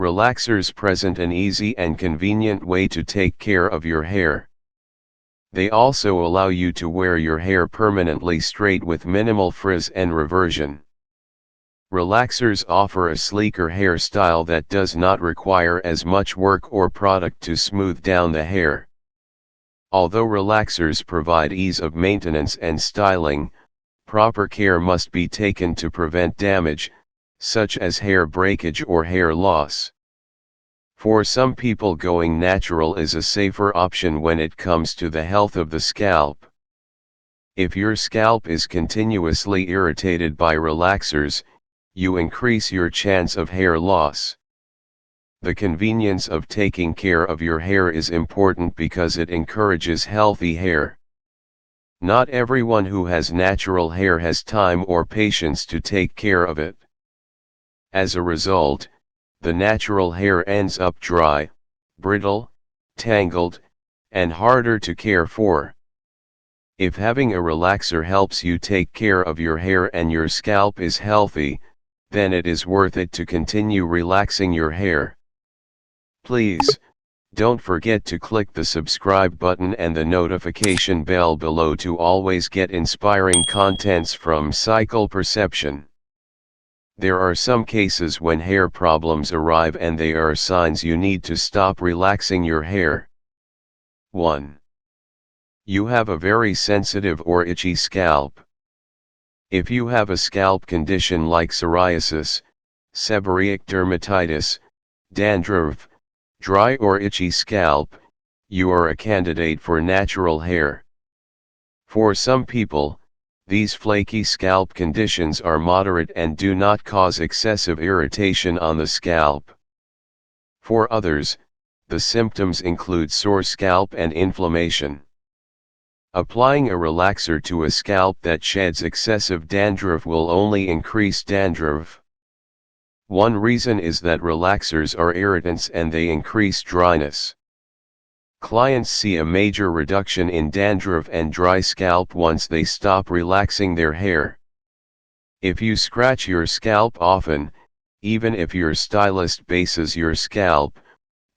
Relaxers present an easy and convenient way to take care of your hair. They also allow you to wear your hair permanently straight with minimal frizz and reversion. Relaxers offer a sleeker hairstyle that does not require as much work or product to smooth down the hair. Although relaxers provide ease of maintenance and styling, proper care must be taken to prevent damage, such as hair breakage or hair loss. For some people, going natural is a safer option when it comes to the health of the scalp. If your scalp is continuously irritated by relaxers, you increase your chance of hair loss. The convenience of taking care of your hair is important because it encourages healthy hair. Not everyone who has natural hair has time or patience to take care of it. As a result, the natural hair ends up dry, brittle, tangled, and harder to care for. If having a relaxer helps you take care of your hair and your scalp is healthy, then it is worth it to continue relaxing your hair. Please, don't forget to click the subscribe button and the notification bell below to always get inspiring contents from Cycle Perception. There are some cases when hair problems arrive and they are signs you need to stop relaxing your hair. 1. You have a very sensitive or itchy scalp. If you have a scalp condition like psoriasis, seborrheic dermatitis, dandruff, dry or itchy scalp, you are a candidate for natural hair. For some people, these flaky scalp conditions are moderate and do not cause excessive irritation on the scalp. For others, the symptoms include sore scalp and inflammation. Applying a relaxer to a scalp that sheds excessive dandruff will only increase dandruff. One reason is that relaxers are irritants and they increase dryness. Clients see a major reduction in dandruff and dry scalp once they stop relaxing their hair. If you scratch your scalp often, even if your stylist bases your scalp,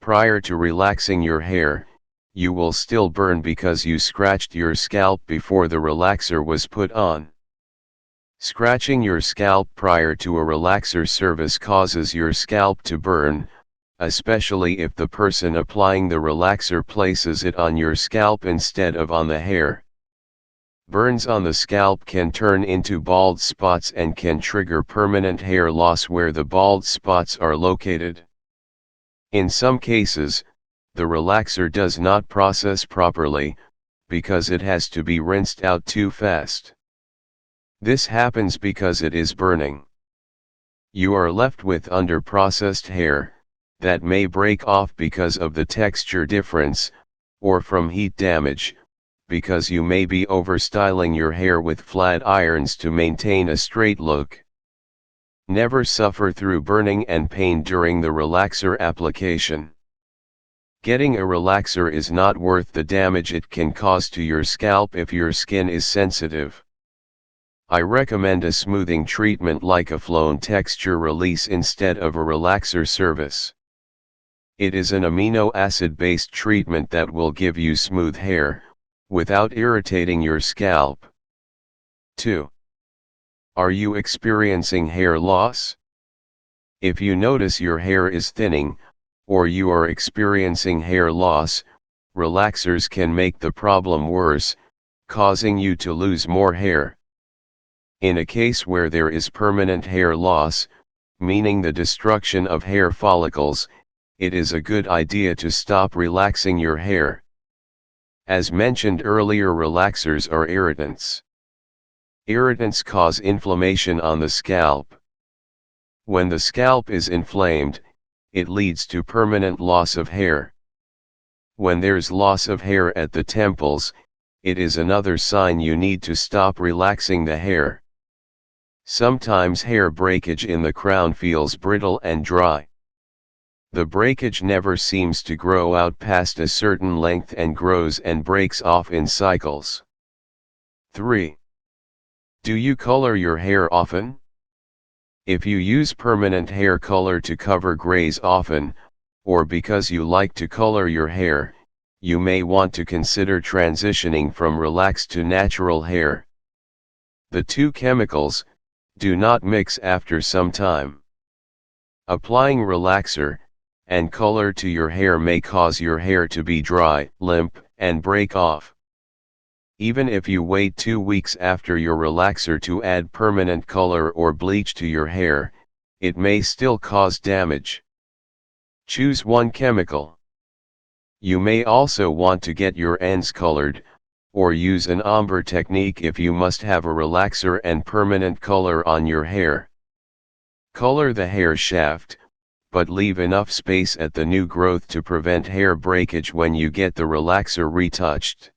prior to relaxing your hair, you will still burn because you scratched your scalp before the relaxer was put on. Scratching your scalp prior to a relaxer service causes your scalp to burn, especially if the person applying the relaxer places it on your scalp instead of on the hair. Burns on the scalp can turn into bald spots and can trigger permanent hair loss where the bald spots are located. In some cases, the relaxer does not process properly, because it has to be rinsed out too fast. This happens because it is burning. You are left with under-processed hair that may break off because of the texture difference, or from heat damage, because you may be overstyling your hair with flat irons to maintain a straight look. Never suffer through burning and pain during the relaxer application. Getting a relaxer is not worth the damage it can cause to your scalp if your skin is sensitive. I recommend a smoothing treatment like a Flown Texture Release instead of a relaxer service. It is an amino acid-based treatment that will give you smooth hair, without irritating your scalp. 2. Are you experiencing hair loss? If you notice your hair is thinning, or you are experiencing hair loss, relaxers can make the problem worse, causing you to lose more hair. In a case where there is permanent hair loss, meaning the destruction of hair follicles, it is a good idea to stop relaxing your hair. As mentioned earlier, relaxers are irritants. Irritants cause inflammation on the scalp. When the scalp is inflamed, it leads to permanent loss of hair. When there's loss of hair at the temples, it is another sign you need to stop relaxing the hair. Sometimes hair breakage in the crown feels brittle and dry. The breakage never seems to grow out past a certain length and grows and breaks off in cycles. 3. Do you color your hair often? If you use permanent hair color to cover grays often, or because you like to color your hair, you may want to consider transitioning from relaxed to natural hair. The two chemicals do not mix after some time. Applying relaxer and color to your hair may cause your hair to be dry, limp, and break off. Even if you wait 2 weeks after your relaxer to add permanent color or bleach to your hair, it may still cause damage. Choose one chemical. You may also want to get your ends colored, or use an ombre technique if you must have a relaxer and permanent color on your hair. Color the hair shaft, but leave enough space at the new growth to prevent hair breakage when you get the relaxer retouched.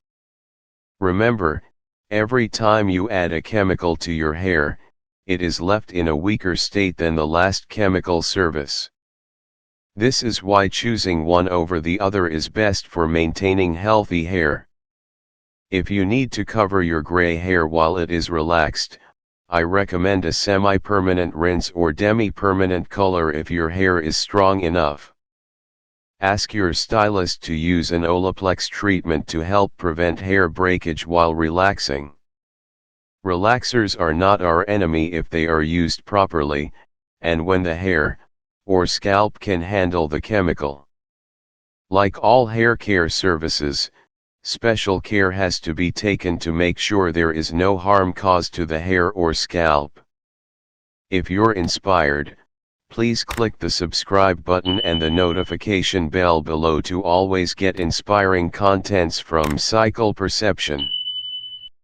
Remember, every time you add a chemical to your hair, it is left in a weaker state than the last chemical service. This is why choosing one over the other is best for maintaining healthy hair. If you need to cover your gray hair while it is relaxed, I recommend a semi-permanent rinse or demi-permanent color if your hair is strong enough. Ask your stylist to use an Olaplex treatment to help prevent hair breakage while relaxing. Relaxers are not our enemy if they are used properly, and when the hair or scalp can handle the chemical. Like all hair care services, special care has to be taken to make sure there is no harm caused to the hair or scalp. If you're inspired, please click the subscribe button and the notification bell below to always get inspiring contents from Cycle Perception.